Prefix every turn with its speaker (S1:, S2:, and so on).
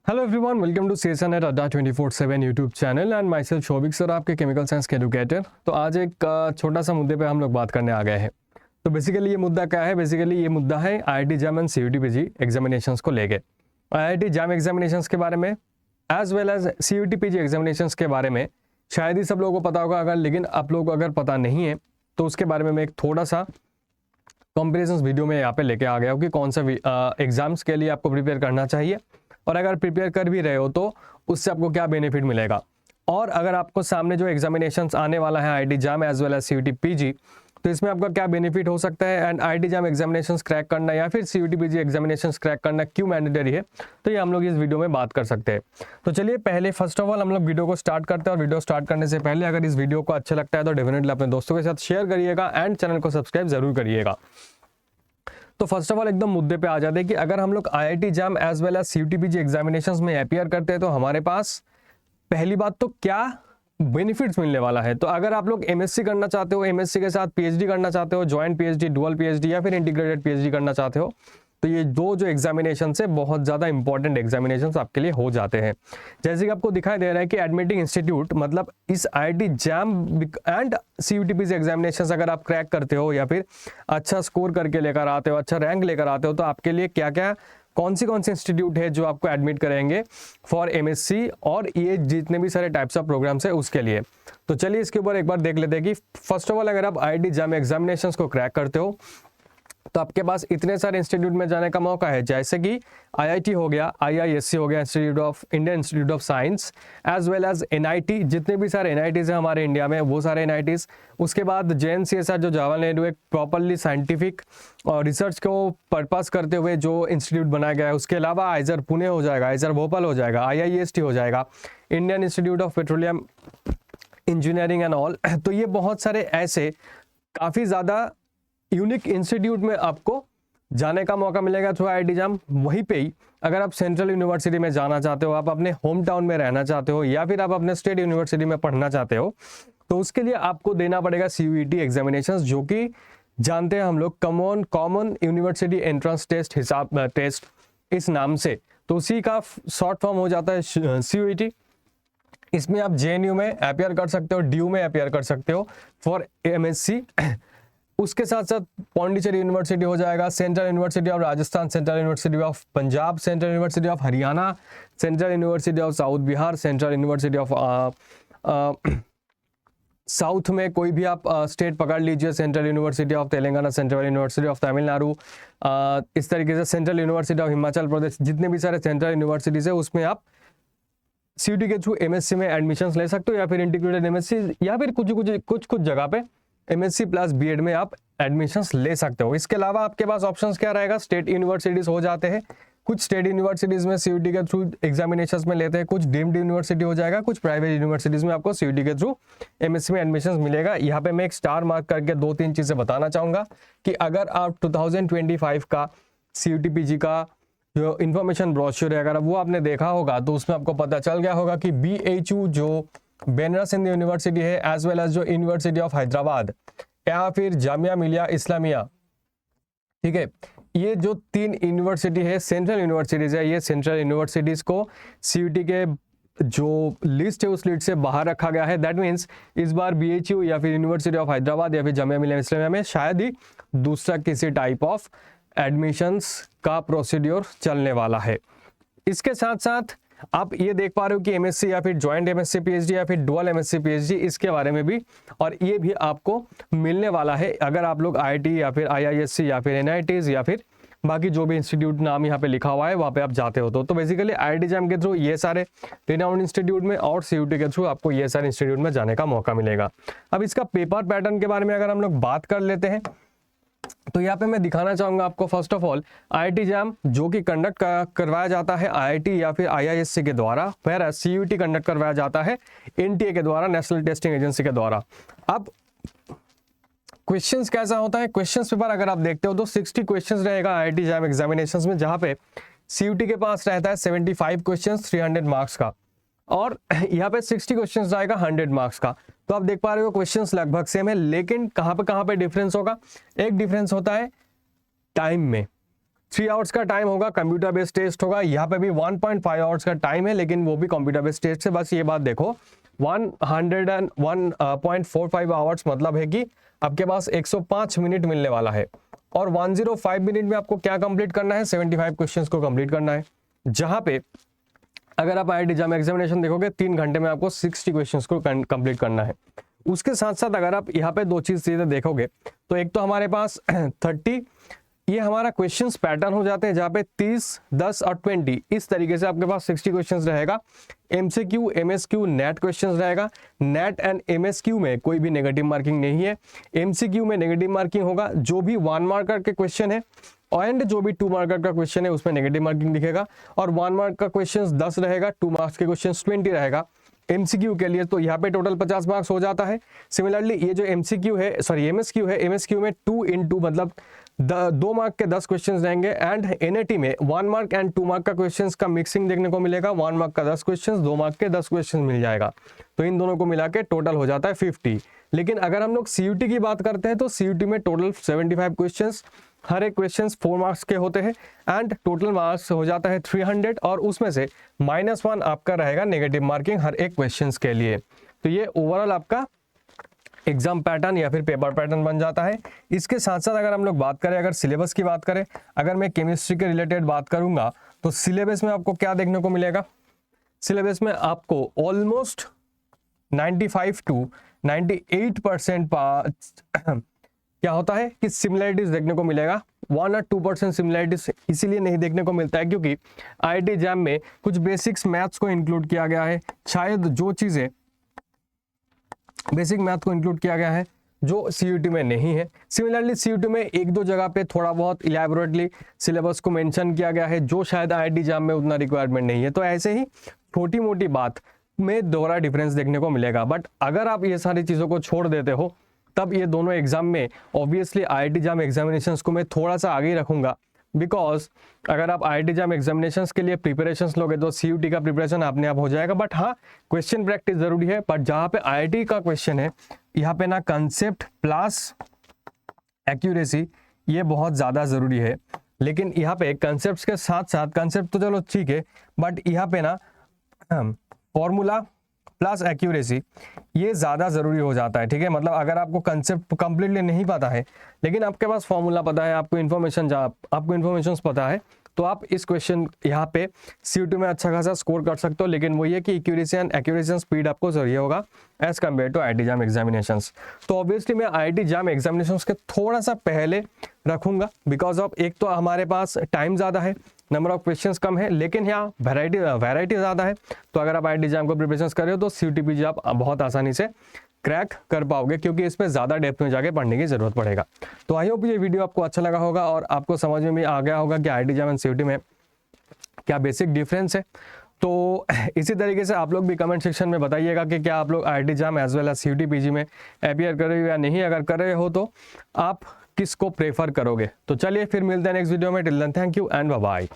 S1: Hello everyone, welcome to CSNet Adda 24/7 YouTube channel and myself Shobhik sir, आपके chemical science के educator. तो आज एक छोटा सा मुद्दे पे हम लोग बात करने आ गए हैं। तो बेसिकली ये मुद्दा क्या है? बेसिकली ये मुद्दा है IIT JAM and CUET PG examinations को लेके। IIT जैम एग्जामिनेशंस के बारे में as well as CUET PG examinations के बारे में शायद ही सब लोगों को पता होगा, लेकिन आप लोग अगर पता नहीं है तो उसके बारे में मैं एक थोड़ा सा कंपेरिजन वीडियो में यहाँ पे लेके आ गया हूँ कि कौन सा एग्जाम्स के लिए आपको प्रिपेयर करना चाहिए, और अगर प्रिपेयर कर भी रहे हो तो उससे आपको क्या बेनिफिट मिलेगा। और अगर आपको सामने जो एग्जामिनेशंस आने वाला है IIT JAM as well as CUET PG, तो इसमें आपका क्या बेनिफिट हो सकता है and IIT JAM examinations crack करना या फिर CUET PG एग्जामिनेशंस क्रैक करना क्यों मैंडेटरी है, तो ये हम लोग इस वीडियो में बात कर सकते हैं। तो चलिए पहले फर्स्ट ऑफ ऑल हम लोग वीडियो को स्टार्ट करते हैं, और वीडियो स्टार्ट करने से पहले अगर इस वीडियो को अच्छा लगता है तो डेफिनेटली अपने दोस्तों के साथ शेयर करिएगा एंड चैनल को सब्सक्राइब जरूर करिएगा। तो फर्स्ट ऑफ ऑल एकदम मुद्दे पे आ जाते हैं कि अगर हम लोग IIT JAM as well as CUET PG examinations में अपीयर करते हैं तो हमारे पास पहली बात तो क्या बेनिफिट्स मिलने वाला है। तो अगर आप लोग MSc करना चाहते हो, MSc के साथ PhD करना चाहते हो, ज्वाइंट PhD, डुअल PhD या फिर इंटीग्रेटेड PhD करना चाहते हो, तो ये दो जो एग्जामिनेशन है बहुत ज़्यादा इंपॉर्टेंट एग्जामिनेशन आपके लिए हो जाते हैं। जैसे कि आपको दिखाई दे रहा है कि एडमिटिंग इंस्टीट्यूट, मतलब इस IIT JAM and CUET PG examination अगर आप क्रैक करते हो या फिर अच्छा स्कोर करके लेकर आते हो, अच्छा रैंक लेकर आते हो, तो आपके लिए क्या क्या कौन सी इंस्टीट्यूट है जो आपको एडमिट करेंगे फॉर MSc और ये जितने भी सारे टाइप्स ऑफ प्रोग्राम्स है उसके लिए। तो चलिए इसके ऊपर एक बार देख लेते हैं कि फर्स्ट ऑफ ऑल अगर आप IIT जैम एग्जामिनेशन को क्रैक करते हो तो आपके पास इतने सारे इंस्टीट्यूट में जाने का मौका है, जैसे कि IIT हो गया, IISc हो गया, Indian Institute of Science, as well as NIT, जितने भी सारे NITs हैं हमारे इंडिया में वो सारे NITs। उसके बाद JNCSR जो जवाहरलाल नेहरू एक प्रॉपरली साइंटिफिक और रिसर्च को पर्पस करते हुए जो इंस्टीट्यूट बनाया गया है। उसके अलावा आइजर पुणे हो जाएगा, आइजर भोपाल हो जाएगा, IIST हो जाएगा, Indian Institute of petroleum engineering and all. तो ये बहुत सारे ऐसे काफ़ी ज़्यादा यूनिक इंस्टीट्यूट में आपको जाने का मौका मिलेगा थ्रू IIT जैम। वहीं पे ही अगर आप सेंट्रल यूनिवर्सिटी में जाना चाहते हो, आप अपने होम टाउन में रहना चाहते हो या फिर आप अपने स्टेट यूनिवर्सिटी में पढ़ना चाहते हो, तो उसके लिए आपको देना पड़ेगा CUET एग्जामिनेशंस, जो कि जानते हैं हम लोग कॉमन यूनिवर्सिटी एंट्रेंस टेस्ट इस नाम से। तो उसी का शॉर्ट फॉर्म हो जाता है CUET। इसमें आप JNU में अपियर कर सकते हो, DU में अपियर कर सकते हो फॉर MSc। उसके साथ साथ पौंडीचेरी यूनिवर्सिटी हो जाएगा, central university of Rajasthan, central university of Punjab, central university of Haryana, central university of south Bihar, central university of south में कोई भी आप स्टेट पकड़ लीजिए, central university of Telangana, central university of Tamil Nadu, इस तरीके से central university of Himachal Pradesh, जितने भी सारे सेंट्रल यूनिवर्सिटीज है उसमें आप CUET के थ्रू MSc में एडमिशन ले सकते हो, या फिर इंटीग्रेटेड MSc, या फिर कुछ जगह पे MSc प्लस BEd में आप एडमिशन्स ले सकते हो। इसके अलावा आपके पास ऑप्शंस क्या रहेगा? स्टेट यूनिवर्सिटीज हो जाते हैं, कुछ स्टेट यूनिवर्सिटीज में CUET के थ्रू एग्जामिनेशंस में लेते हैं, कुछ डीम्ड यूनिवर्सिटी हो जाएगा, कुछ प्राइवेट यूनिवर्सिटीज में आपको CUET के थ्रू MSc में एडमिशन्स मिलेगा। यहाँ पे मैं एक स्टार मार्क करके 2-3 चीजें बताना चाहूंगा कि अगर आप 2025 का CUET PG का जो इन्फॉर्मेशन ब्रोशर है अगर वो आपने देखा होगा तो उसमें आपको पता चल गया होगा कि BHU जो बनारस हिंदू यूनिवर्सिटी है, एज वेल एज जो यूनिवर्सिटी ऑफ हैदराबाद या फिर जामिया मिलिया इस्लामिया, ठीक है, ये जो 3 यूनिवर्सिटी है सेंट्रल यूनिवर्सिटीज है, ये सेंट्रल यूनिवर्सिटीज को CUET के जो लिस्ट है उस लिस्ट से बाहर रखा गया है। दैट मीन्स इस बार BHU या फिर यूनिवर्सिटी ऑफ हैदराबाद या फिर जामिया मिलिया इस्लामिया में शायद ही दूसरा किसी टाइप ऑफ एडमिशंस का प्रोसीड्योर चलने वाला है। इसके साथ साथ आप ये देख पा रहे हो कि MSc या फिर ज्वाइंट MSc PhD या फिर डुअल MSc PhD, इसके बारे में भी, और ये भी आपको मिलने वाला है अगर आप लोग IIT या फिर IISc या फिर NITs या फिर बाकी जो भी इंस्टीट्यूट नाम यहाँ पे लिखा हुआ है वहाँ पे आप जाते हो। तो बेसिकली IIT जैम के थ्रू ये सारे रिनाउंड इंस्टीट्यूट में और CUET के थ्रू आपको ये सारे इंस्टीट्यूट में जाने का मौका मिलेगा। अब इसका पेपर पैटर्न के बारे में अगर हम लोग बात कर लेते हैं तो यहाँ पे मैं दिखाना चाहूंगा आपको first of all IIT jam जो कि कंडक्ट करवाया जाता है IIT या फिर IISc के द्वारा, फिर CUET कंडक्ट करवाया जाता है NTA के द्वारा, नेशनल टेस्टिंग एजेंसी के द्वारा। अब क्वेश्चंस कैसा होता है? क्वेश्चंस पेपर अगर आप देखते हो तो 60 क्वेश्चंस रहेगा IIT जैम एग्जामिनेशंस में, जहाँ पे CUET के पास रहता है 75 क्वेश्चंस 300 मार्क्स का, और यहाँ पे 60 क्वेश्चंस आएगा 100 मार्क्स का। तो आप देख पा रहे हो क्वेश्चंस लगभग सेम है, लेकिन कहाँ पे डिफरेंस होगा? एक डिफरेंस होता है टाइम में। 3 आवर्स का टाइम होगा, कंप्यूटर बेस्ड टेस्ट होगा। यहाँ पे भी 1.5 आवर्स का टाइम है, लेकिन वो भी कंप्यूटर बेस्ड टेस्ट है। बस ये बात देखो 101.45 आवर्स मतलब है कि आपके पास 105 मिनट मिलने वाला है, और 105 मिनट में आपको क्या कंप्लीट करना है, 75 क्वेश्चंस को कंप्लीट करना है। जहां पे अगर आप IIT JAM एग्जामिनेशन देखोगे 3 घंटे में आपको 60 क्वेश्चंस को कंप्लीट करना है। उसके साथ साथ अगर आप यहाँ पे 2 चीजें देखोगे तो एक तो हमारे पास 30 ये हमारा क्वेश्चंस पैटर्न हो जाते हैं, जहाँ पे 30, 10 और 20 इस तरीके से आपके पास 60 क्वेश्चंस रहेगा। MCQ, MSQ, नेट क्वेश्चंस रहेगा। नेट एंड MSQ में कोई भी नेगेटिव मार्किंग नहीं है। MCQ में नेगेटिव मार्किंग होगा, जो भी 1 मार्कर के क्वेश्चन है एंड जो भी 2 मार्कर का क्वेश्चन है उसमें नेगेटिव मार्किंग दिखेगा, और 1 मार्क का क्वेश्चन 10 रहेगा, 2 मार्क्स के क्वेश्चन 20 रहेगा। MCQ के लिए तो यहाँ पे टोटल 50 मार्क्स हो जाता है। सिमिलरली ये जो MCQ है, सॉरी MSQ है, MSQ में 2 into मतलब 2 मार्क के 10 क्वेश्चंस रहेंगे, एंड NAT में 1 मार्क एंड 2 मार्क का क्वेश्चंस का मिक्सिंग देखने को मिलेगा। 1 मार्क का 10 क्वेश्चंस, 2 मार्क के 10 क्वेश्चंस मिल जाएगा, तो इन दोनों को मिला के टोटल हो जाता है 50। लेकिन अगर हम लोग CUT की बात करते हैं तो CUT में टोटल 75 क्वेश्चंस, हर एक क्वेश्चंस 4 मार्क्स के होते हैं, एंड टोटल मार्क्स हो जाता है 300, और उसमें से -1 आपका रहेगा नेगेटिव मार्किंग हर एक क्वेश्चंस के लिए। तो ये ओवरऑल आपका एग्जाम पैटर्न या फिर पेपर पैटर्न बन जाता है। इसके साथ साथ अगर हम लोग बात करें, अगर सिलेबस की बात करें, अगर मैं केमिस्ट्री के रिलेटेड बात करूंगा तो सिलेबस में आपको क्या देखने को मिलेगा, सिलेबस में आपको ऑलमोस्ट 95 to 98% क्या होता है कि सिमिलरिटीज देखने को मिलेगा। 1 और 2% सिमिलरिटीज इसीलिए नहीं देखने को मिलता है क्योंकि IIT JAM में कुछ बेसिक्स मैथ्स को इंक्लूड किया गया है, शायद जो चीजें बेसिक मैथ को इंक्लूड किया गया है जो CUT में नहीं है। सिमिलरली CUT में 1-2 जगह पे थोड़ा बहुत इलैबोरेटली सिलेबस को मेंशन किया गया है, जो शायद IIT JAM में उतना रिक्वायरमेंट नहीं है। तो ऐसे ही छोटी मोटी बात में दोहरा डिफरेंस देखने को मिलेगा। बट अगर आप ये सारी चीज़ों को छोड़ देते हो तब ये दोनों एग्जाम में ऑब्वियसली IIT JAM एग्जामिनेशंस को मैं थोड़ा सा आगे रखूंगा, बिकॉज अगर आप IIT JAM एग्जामिनेशंस के लिए प्रिपरेशंस लोगे तो CUT का प्रिपरेशन अपने आप हो जाएगा। बट हाँ, क्वेश्चन प्रैक्टिस जरूरी है। बट जहाँ पे IIT का क्वेश्चन है यहाँ पे ना कंसेप्ट प्लस एक्यूरेसी ये बहुत ज़्यादा ज़रूरी है। लेकिन यहाँ पे कंसेप्ट के साथ साथ, कंसेप्ट तो चलो ठीक है, बट यहाँ पे ना फॉर्मूला प्लस एक्यूरेसी ये ज़्यादा ज़रूरी हो जाता है। ठीक है, मतलब अगर आपको कंसेप्ट कंप्लीटली नहीं पता है लेकिन आपके पास फॉर्मूला पता है, आपको इन्फॉर्मेशन पता है, तो आप इस क्वेश्चन यहाँ पे CUT में अच्छा खासा स्कोर कर सकते हो। लेकिन वो ये कि एक्यूरेसी एंड एक्यूरेशन स्पीड आपको चाहिए होगा as compare to IIT JAM examinations. तो ऑब्वियसली मैं IIT JAM एग्जामिनेशंस के थोड़ा सा पहले रखूंगा, बिकॉज ऑफ एक तो हमारे पास टाइम ज़्यादा है, नंबर ऑफ क्वेश्चंस कम है, लेकिन यहाँ वैरायटी ज़्यादा है। तो अगर आप IIT JAM को प्रिपरेशन कर रहे हो तो CUT आप बहुत आसानी से क्रैक कर पाओगे, क्योंकि इसमें ज़्यादा डेप्थ में जाके पढ़ने की ज़रूरत पड़ेगा। तो आई होप ये वीडियो आपको अच्छा लगा होगा और आपको समझ में भी आ गया होगा कि IIT JAM एंड CUT में क्या बेसिक डिफरेंस है। तो इसी तरीके से आप लोग भी कमेंट सेक्शन में बताइएगा कि क्या आप लोग IIT JAM as well as CUT PG में अपियर कर रहे हो या नहीं। अगर कर रहे हो तो आप किसको प्रेफर करोगे। तो चलिए फिर मिलते हैं नेक्स्ट वीडियो में। Till then thank you and bye bye.